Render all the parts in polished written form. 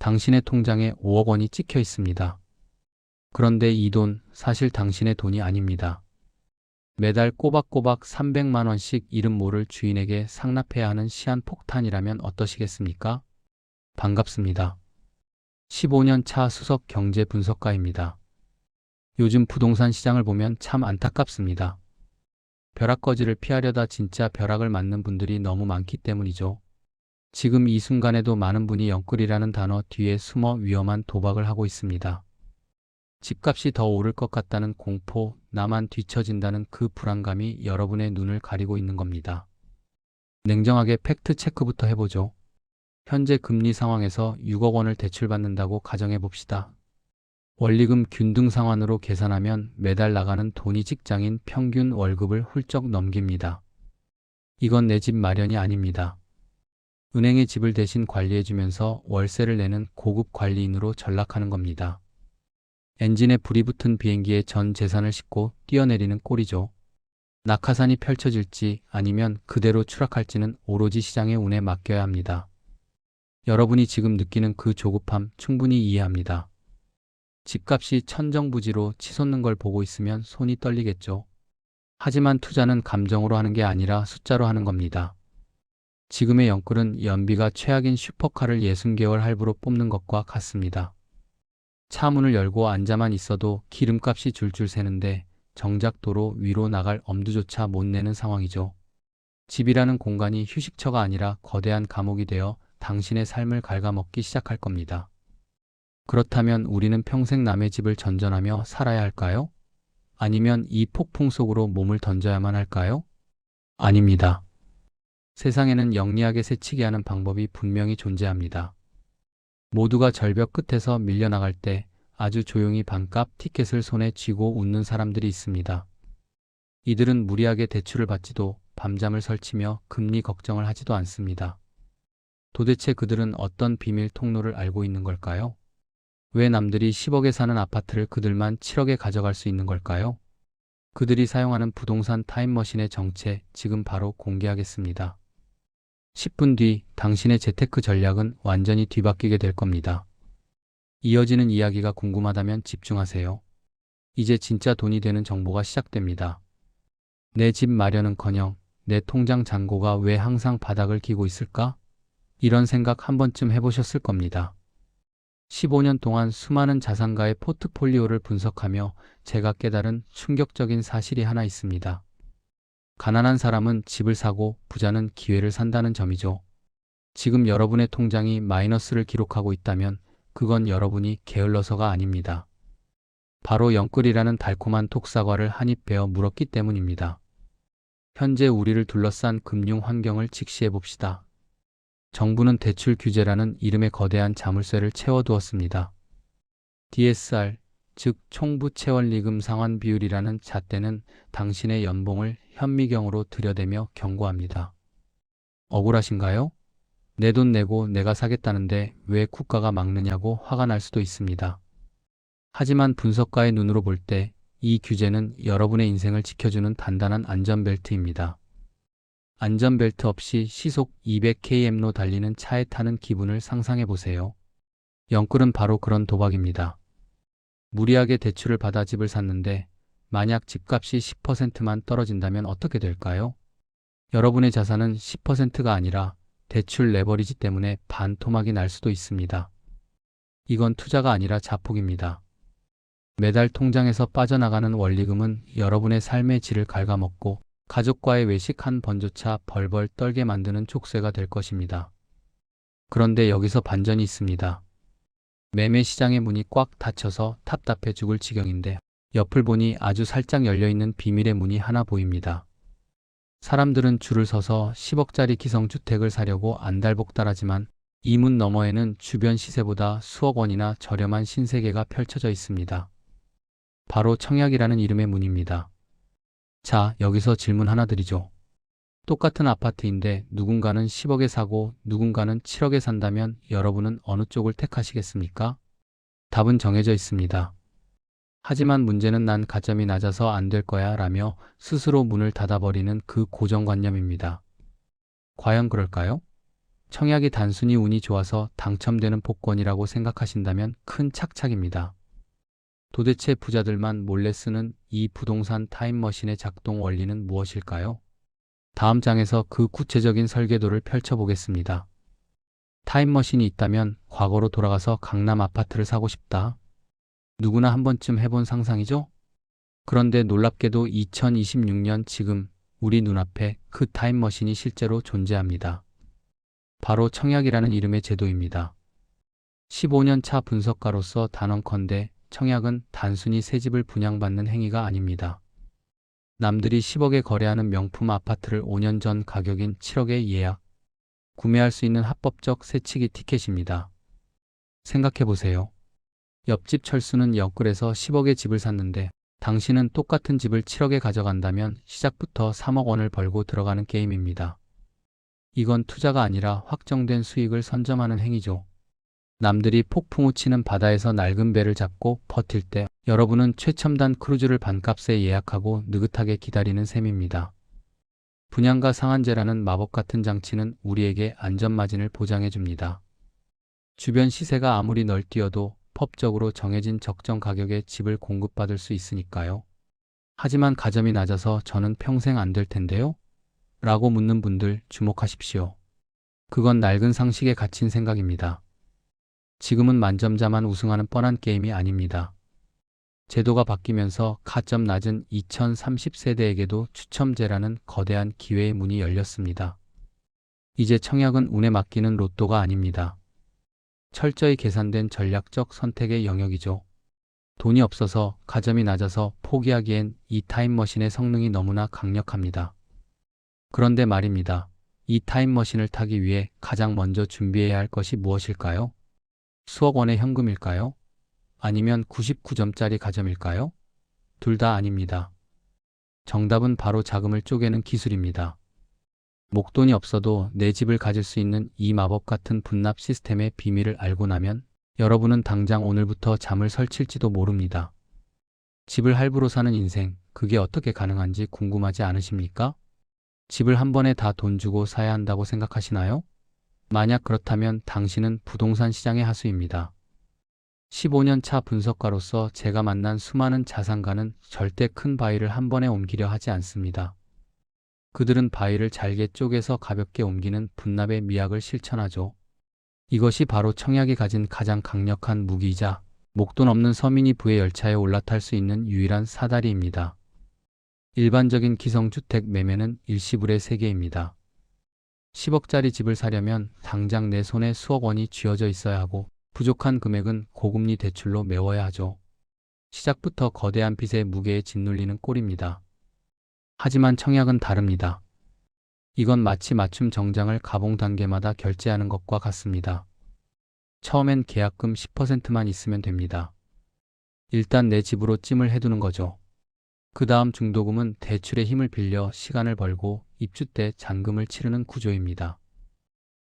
당신의 통장에 5억 원이 찍혀 있습니다. 그런데 이 돈 사실 당신의 돈이 아닙니다. 매달 꼬박꼬박 300만 원씩 이름 모를 주인에게 상납해야 하는 시한폭탄이라면 어떠시겠습니까? 반갑습니다. 15년 차 수석 경제 분석가입니다. 요즘 부동산 시장을 보면 참 안타깝습니다. 벼락거지를 피하려다 진짜 벼락을 맞는 분들이 너무 많기 때문이죠. 지금 이 순간에도 많은 분이 영끌이라는 단어 뒤에 숨어 위험한 도박을 하고 있습니다. 집값이 더 오를 것 같다는 공포, 나만 뒤처진다는 그 불안감이 여러분의 눈을 가리고 있는 겁니다. 냉정하게 팩트 체크부터 해보죠. 현재 금리 상황에서 6억 원을 대출받는다고 가정해 봅시다. 원리금 균등 상환으로 계산하면 매달 나가는 돈이 직장인 평균 월급을 훌쩍 넘깁니다. 이건 내 집 마련이 아닙니다. 은행의 집을 대신 관리해주면서 월세를 내는 고급 관리인으로 전락하는 겁니다. 엔진에 불이 붙은 비행기에 전 재산을 싣고 뛰어내리는 꼴이죠. 낙하산이 펼쳐질지 아니면 그대로 추락할지는 오로지 시장의 운에 맡겨야 합니다. 여러분이 지금 느끼는 그 조급함 충분히 이해합니다. 집값이 천정부지로 치솟는 걸 보고 있으면 손이 떨리겠죠. 하지만 투자는 감정으로 하는 게 아니라 숫자로 하는 겁니다. 지금의 영끌은 연비가 최악인 슈퍼카를 60개월 할부로 뽑는 것과 같습니다. 차 문을 열고 앉아만 있어도 기름값이 줄줄 새는데 정작 도로 위로 나갈 엄두조차 못 내는 상황이죠. 집이라는 공간이 휴식처가 아니라 거대한 감옥이 되어 당신의 삶을 갉아먹기 시작할 겁니다. 그렇다면 우리는 평생 남의 집을 전전하며 살아야 할까요? 아니면 이 폭풍 속으로 몸을 던져야만 할까요? 아닙니다. 세상에는 영리하게 새치기 하는 방법이 분명히 존재합니다. 모두가 절벽 끝에서 밀려나갈 때 아주 조용히 반값 티켓을 손에 쥐고 웃는 사람들이 있습니다. 이들은 무리하게 대출을 받지도 밤잠을 설치며 금리 걱정을 하지도 않습니다. 도대체 그들은 어떤 비밀 통로를 알고 있는 걸까요? 왜 남들이 10억에 사는 아파트를 그들만 7억에 가져갈 수 있는 걸까요? 그들이 사용하는 부동산 타임머신의 정체 지금 바로 공개하겠습니다. 10분 뒤 당신의 재테크 전략은 완전히 뒤바뀌게 될 겁니다. 이어지는 이야기가 궁금하다면 집중하세요. 이제 진짜 돈이 되는 정보가 시작됩니다. 내 집 마련은커녕 내 통장 잔고가 왜 항상 바닥을 기고 있을까? 이런 생각 한 번쯤 해보셨을 겁니다. 15년 동안 수많은 자산가의 포트폴리오를 분석하며 제가 깨달은 충격적인 사실이 하나 있습니다. 가난한 사람은 집을 사고 부자는 기회를 산다는 점이죠. 지금 여러분의 통장이 마이너스를 기록하고 있다면 그건 여러분이 게을러서가 아닙니다. 바로 영끌이라는 달콤한 독사과를 한 입 베어 물었기 때문입니다. 현재 우리를 둘러싼 금융 환경을 직시해 봅시다. 정부는 대출 규제라는 이름의 거대한 자물쇠를 채워두었습니다. DSR, 즉 총부채원리금 상환 비율이라는 잣대는 당신의 연봉을 현미경으로 들여대며 경고합니다. 억울하신가요? 내 돈 내고 내가 사겠다는데 왜 국가가 막느냐고 화가 날 수도 있습니다. 하지만 분석가의 눈으로 볼 때 이 규제는 여러분의 인생을 지켜주는 단단한 안전벨트입니다. 안전벨트 없이 시속 200km로 달리는 차에 타는 기분을 상상해 보세요. 영끌은 바로 그런 도박입니다. 무리하게 대출을 받아 집을 샀는데 만약 집값이 10%만 떨어진다면 어떻게 될까요? 여러분의 자산은 10%가 아니라 대출 레버리지 때문에 반토막이 날 수도 있습니다. 이건 투자가 아니라 자폭입니다. 매달 통장에서 빠져나가는 원리금은 여러분의 삶의 질을 갉아먹고 가족과의 외식 한 번조차 벌벌 떨게 만드는 족쇄가 될 것입니다. 그런데 여기서 반전이 있습니다. 매매 시장의 문이 꽉 닫혀서 답답해 죽을 지경인데 옆을 보니 아주 살짝 열려있는 비밀의 문이 하나 보입니다. 사람들은 줄을 서서 10억짜리 기성주택을 사려고 안달복달하지만 이 문 너머에는 주변 시세보다 수억 원이나 저렴한 신세계가 펼쳐져 있습니다. 바로 청약이라는 이름의 문입니다. 자, 여기서 질문 하나 드리죠. 똑같은 아파트인데 누군가는 10억에 사고 누군가는 7억에 산다면 여러분은 어느 쪽을 택하시겠습니까? 답은 정해져 있습니다. 하지만 문제는 난 가점이 낮아서 안 될 거야 라며 스스로 문을 닫아버리는 그 고정관념입니다. 과연 그럴까요? 청약이 단순히 운이 좋아서 당첨되는 복권이라고 생각하신다면 큰 착착입니다. 도대체 부자들만 몰래 쓰는 이 부동산 타임머신의 작동 원리는 무엇일까요? 다음 장에서 그 구체적인 설계도를 펼쳐보겠습니다. 타임머신이 있다면 과거로 돌아가서 강남 아파트를 사고 싶다. 누구나 한 번쯤 해본 상상이죠? 그런데 놀랍게도 2026년 지금 우리 눈앞에 그 타임머신이 실제로 존재합니다. 바로 청약이라는 이름의 제도입니다. 15년 차 분석가로서 단언컨대 청약은 단순히 새 집을 분양받는 행위가 아닙니다. 남들이 10억에 거래하는 명품 아파트를 5년 전 가격인 7억에 예약, 구매할 수 있는 합법적 새치기 티켓입니다. 생각해보세요. 옆집 철수는 옆글에서 10억의 집을 샀는데 당신은 똑같은 집을 7억에 가져간다면 시작부터 3억 원을 벌고 들어가는 게임입니다. 이건 투자가 아니라 확정된 수익을 선점하는 행위죠. 남들이 폭풍우 치는 바다에서 낡은 배를 잡고 버틸 때 여러분은 최첨단 크루즈를 반값에 예약하고 느긋하게 기다리는 셈입니다. 분양가 상한제라는 마법 같은 장치는 우리에게 안전마진을 보장해 줍니다. 주변 시세가 아무리 널뛰어도 법적으로 정해진 적정 가격에 집을 공급받을 수 있으니까요. 하지만 가점이 낮아서 저는 평생 안 될 텐데요? 라고 묻는 분들 주목하십시오. 그건 낡은 상식에 갇힌 생각입니다. 지금은 만점자만 우승하는 뻔한 게임이 아닙니다. 제도가 바뀌면서 가점 낮은 2030세대에게도 추첨제라는 거대한 기회의 문이 열렸습니다. 이제 청약은 운에 맡기는 로또가 아닙니다. 철저히 계산된 전략적 선택의 영역이죠. 돈이 없어서 가점이 낮아서 포기하기엔 이 타임머신의 성능이 너무나 강력합니다. 그런데 말입니다. 이 타임머신을 타기 위해 가장 먼저 준비해야 할 것이 무엇일까요? 수억 원의 현금일까요? 아니면 99점짜리 가점일까요? 둘 다 아닙니다. 정답은 바로 자금을 쪼개는 기술입니다. 목돈이 없어도 내 집을 가질 수 있는 이 마법 같은 분납 시스템의 비밀을 알고 나면 여러분은 당장 오늘부터 잠을 설칠지도 모릅니다. 집을 할부로 사는 인생, 그게 어떻게 가능한지 궁금하지 않으십니까? 집을 한 번에 다 돈 주고 사야 한다고 생각하시나요? 만약 그렇다면 당신은 부동산 시장의 하수입니다. 15년 차 분석가로서 제가 만난 수많은 자산가는 절대 큰 바위를 한 번에 옮기려 하지 않습니다. 그들은 바위를 잘게 쪼개서 가볍게 옮기는 분납의 미학을 실천하죠. 이것이 바로 청약이 가진 가장 강력한 무기이자 목돈 없는 서민이 부의 열차에 올라탈 수 있는 유일한 사다리입니다. 일반적인 기성주택 매매는 일시불의 세계입니다. 10억짜리 집을 사려면 당장 내 손에 수억 원이 쥐어져 있어야 하고 부족한 금액은 고금리 대출로 메워야 하죠. 시작부터 거대한 빚의 무게에 짓눌리는 꼴입니다. 하지만 청약은 다릅니다. 이건 마치 맞춤 정장을 가봉 단계마다 결제하는 것과 같습니다. 처음엔 계약금 10%만 있으면 됩니다. 일단 내 집으로 찜을 해두는 거죠. 그 다음 중도금은 대출의 힘을 빌려 시간을 벌고 입주 때 잔금을 치르는 구조입니다.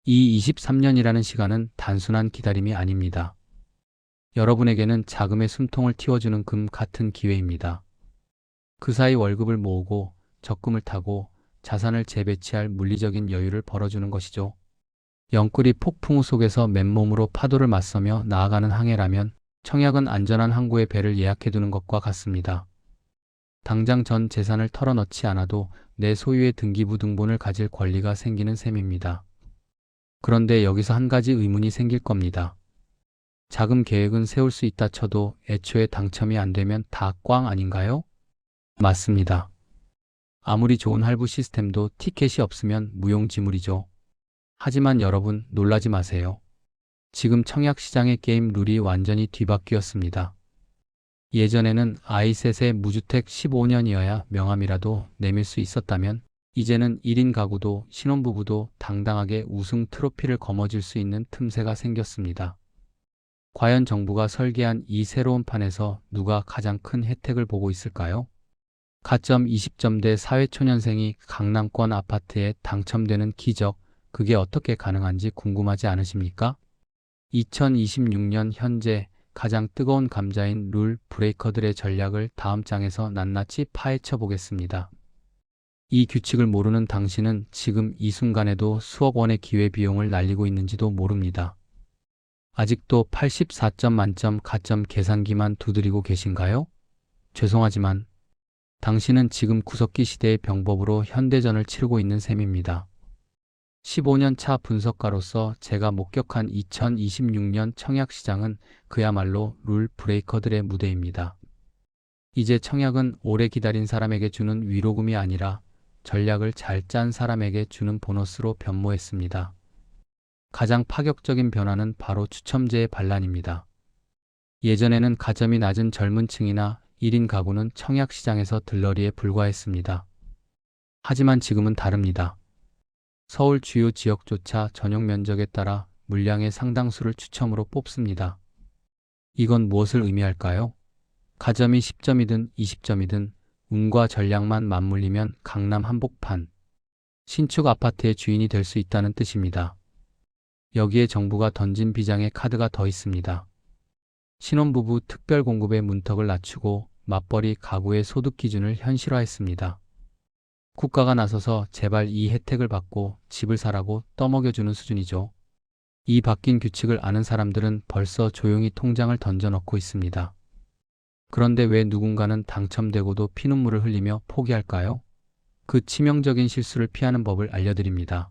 이 23년이라는 시간은 단순한 기다림이 아닙니다. 여러분에게는 자금의 숨통을 틔워주는 금 같은 기회입니다. 그 사이 월급을 모으고 적금을 타고 자산을 재배치할 물리적인 여유를 벌어주는 것이죠. 영끌이 폭풍우 속에서 맨몸으로 파도를 맞서며 나아가는 항해라면 청약은 안전한 항구의 배를 예약해두는 것과 같습니다. 당장 전 재산을 털어넣지 않아도 내 소유의 등기부등본을 가질 권리가 생기는 셈입니다. 그런데 여기서 한 가지 의문이 생길 겁니다. 자금 계획은 세울 수 있다 쳐도 애초에 당첨이 안 되면 다 꽝 아닌가요? 맞습니다. 아무리 좋은 할부 시스템도 티켓이 없으면 무용지물이죠. 하지만 여러분 놀라지 마세요. 지금 청약 시장의 게임 룰이 완전히 뒤바뀌었습니다. 예전에는 아이셋의 무주택 15년이어야 명함이라도 내밀 수 있었다면 이제는 1인 가구도 신혼부부도 당당하게 우승 트로피를 거머쥘 수 있는 틈새가 생겼습니다. 과연 정부가 설계한 이 새로운 판에서 누가 가장 큰 혜택을 보고 있을까요? 가점 20점대 사회초년생이 강남권 아파트에 당첨되는 기적, 그게 어떻게 가능한지 궁금하지 않으십니까? 2026년 현재 가장 뜨거운 감자인 룰 브레이커들의 전략을 다음 장에서 낱낱이 파헤쳐 보겠습니다. 이 규칙을 모르는 당신은 지금 이 순간에도 수억 원의 기회비용을 날리고 있는지도 모릅니다. 아직도 84점 만점 가점 계산기만 두드리고 계신가요? 죄송하지만 당신은 지금 구석기 시대의 병법으로 현대전을 치르고 있는 셈입니다. 15년 차 분석가로서 제가 목격한 2026년 청약시장은 그야말로 룰 브레이커들의 무대입니다. 이제 청약은 오래 기다린 사람에게 주는 위로금이 아니라 전략을 잘 짠 사람에게 주는 보너스로 변모했습니다. 가장 파격적인 변화는 바로 추첨제의 반란입니다. 예전에는 가점이 낮은 젊은 층이나 1인 가구는 청약시장에서 들러리에 불과했습니다. 하지만 지금은 다릅니다. 서울 주요 지역조차 전용 면적에 따라 물량의 상당수를 추첨으로 뽑습니다. 이건 무엇을 의미할까요? 가점이 10점이든 20점이든 운과 전략만 맞물리면 강남 한복판, 신축 아파트의 주인이 될 수 있다는 뜻입니다. 여기에 정부가 던진 비장의 카드가 더 있습니다. 신혼부부 특별 공급의 문턱을 낮추고 맞벌이 가구의 소득 기준을 현실화했습니다. 국가가 나서서 제발 이 혜택을 받고 집을 사라고 떠먹여주는 수준이죠. 이 바뀐 규칙을 아는 사람들은 벌써 조용히 통장을 던져넣고 있습니다. 그런데 왜 누군가는 당첨되고도 피눈물을 흘리며 포기할까요? 그 치명적인 실수를 피하는 법을 알려드립니다.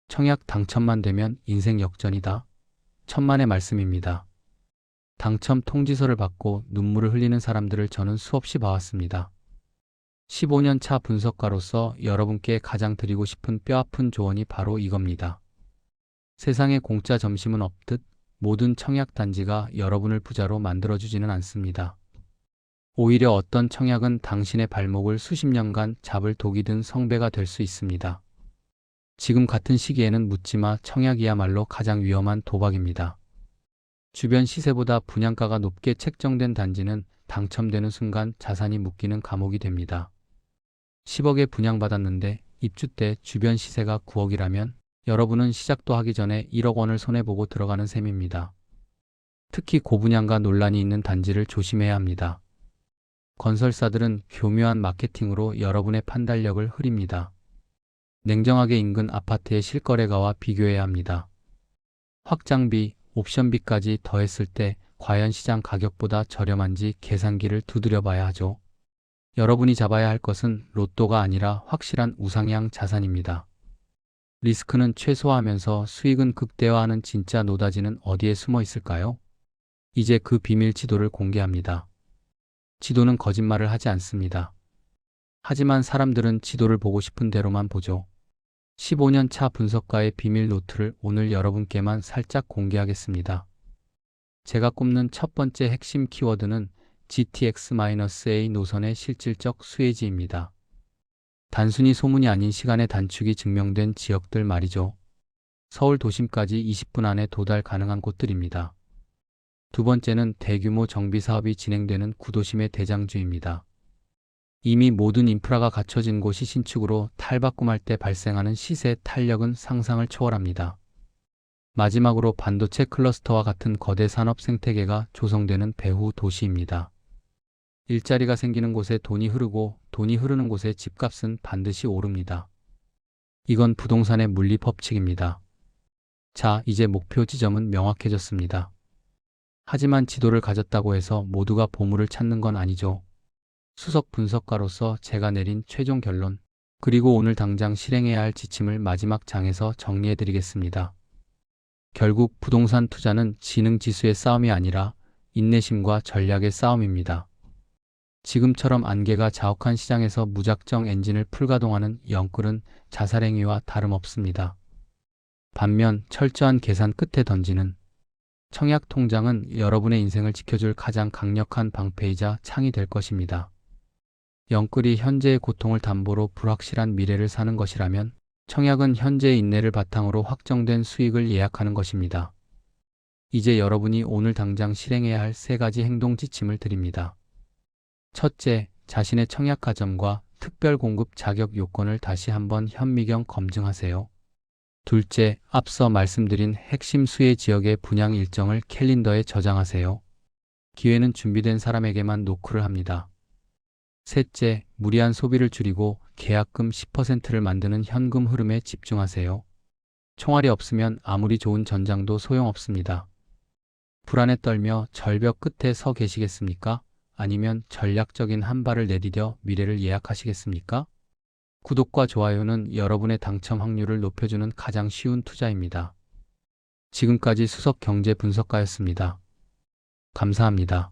청약 당첨만 되면 인생 역전이다. 천만의 말씀입니다. 당첨 통지서를 받고 눈물을 흘리는 사람들을 저는 수없이 봐왔습니다. 15년 차 분석가로서 여러분께 가장 드리고 싶은 뼈아픈 조언이 바로 이겁니다. 세상에 공짜 점심은 없듯 모든 청약 단지가 여러분을 부자로 만들어주지는 않습니다. 오히려 어떤 청약은 당신의 발목을 수십 년간 잡을 독이 든 성배가 될 수 있습니다. 지금 같은 시기에는 묻지마 청약이야말로 가장 위험한 도박입니다. 주변 시세보다 분양가가 높게 책정된 단지는 당첨되는 순간 자산이 묶이는 감옥이 됩니다. 10억에 분양받았는데 입주 때 주변 시세가 9억이라면 여러분은 시작도 하기 전에 1억 원을 손해보고 들어가는 셈입니다. 특히 고분양가 논란이 있는 단지를 조심해야 합니다. 건설사들은 교묘한 마케팅으로 여러분의 판단력을 흐립니다. 냉정하게 인근 아파트의 실거래가와 비교해야 합니다. 확장비, 옵션비까지 더했을 때 과연 시장 가격보다 저렴한지 계산기를 두드려봐야 하죠. 여러분이 잡아야 할 것은 로또가 아니라 확실한 우상향 자산입니다. 리스크는 최소화하면서 수익은 극대화하는 진짜 노다지는 어디에 숨어 있을까요? 이제 그 비밀 지도를 공개합니다. 지도는 거짓말을 하지 않습니다. 하지만 사람들은 지도를 보고 싶은 대로만 보죠. 15년 차 분석가의 비밀 노트를 오늘 여러분께만 살짝 공개하겠습니다. 제가 꼽는 첫 번째 핵심 키워드는 GTX-A 노선의 실질적 수혜지입니다. 단순히 소문이 아닌 시간의 단축이 증명된 지역들 말이죠. 서울 도심까지 20분 안에 도달 가능한 곳들입니다. 두 번째는 대규모 정비 사업이 진행되는 구도심의 대장주입니다. 이미 모든 인프라가 갖춰진 곳이 신축으로 탈바꿈할 때 발생하는 시세 탄력은 상상을 초월합니다. 마지막으로 반도체 클러스터와 같은 거대 산업 생태계가 조성되는 배후 도시입니다. 일자리가 생기는 곳에 돈이 흐르고 돈이 흐르는 곳에 집값은 반드시 오릅니다. 이건 부동산의 물리 법칙입니다. 자, 이제 목표 지점은 명확해졌습니다. 하지만 지도를 가졌다고 해서 모두가 보물을 찾는 건 아니죠. 수석 분석가로서 제가 내린 최종 결론, 그리고 오늘 당장 실행해야 할 지침을 마지막 장에서 정리해드리겠습니다. 결국 부동산 투자는 지능지수의 싸움이 아니라 인내심과 전략의 싸움입니다. 지금처럼 안개가 자욱한 시장에서 무작정 엔진을 풀가동하는 영끌은 자살행위와 다름없습니다. 반면 철저한 계산 끝에 던지는 청약 통장은 여러분의 인생을 지켜줄 가장 강력한 방패이자 창이 될 것입니다. 영끌이 현재의 고통을 담보로 불확실한 미래를 사는 것이라면 청약은 현재의 인내를 바탕으로 확정된 수익을 예약하는 것입니다. 이제 여러분이 오늘 당장 실행해야 할 세 가지 행동 지침을 드립니다. 첫째, 자신의 청약 가점과 특별 공급 자격 요건을 다시 한번 현미경 검증하세요. 둘째, 앞서 말씀드린 핵심 수혜 지역의 분양 일정을 캘린더에 저장하세요. 기회는 준비된 사람에게만 노크를 합니다. 셋째, 무리한 소비를 줄이고 계약금 10%를 만드는 현금 흐름에 집중하세요. 총알이 없으면 아무리 좋은 전장도 소용없습니다. 불안에 떨며 절벽 끝에 서 계시겠습니까? 아니면 전략적인 한 발을 내디뎌 미래를 예약하시겠습니까? 구독과 좋아요는 여러분의 당첨 확률을 높여주는 가장 쉬운 투자입니다. 지금까지 수석 경제 분석가였습니다. 감사합니다.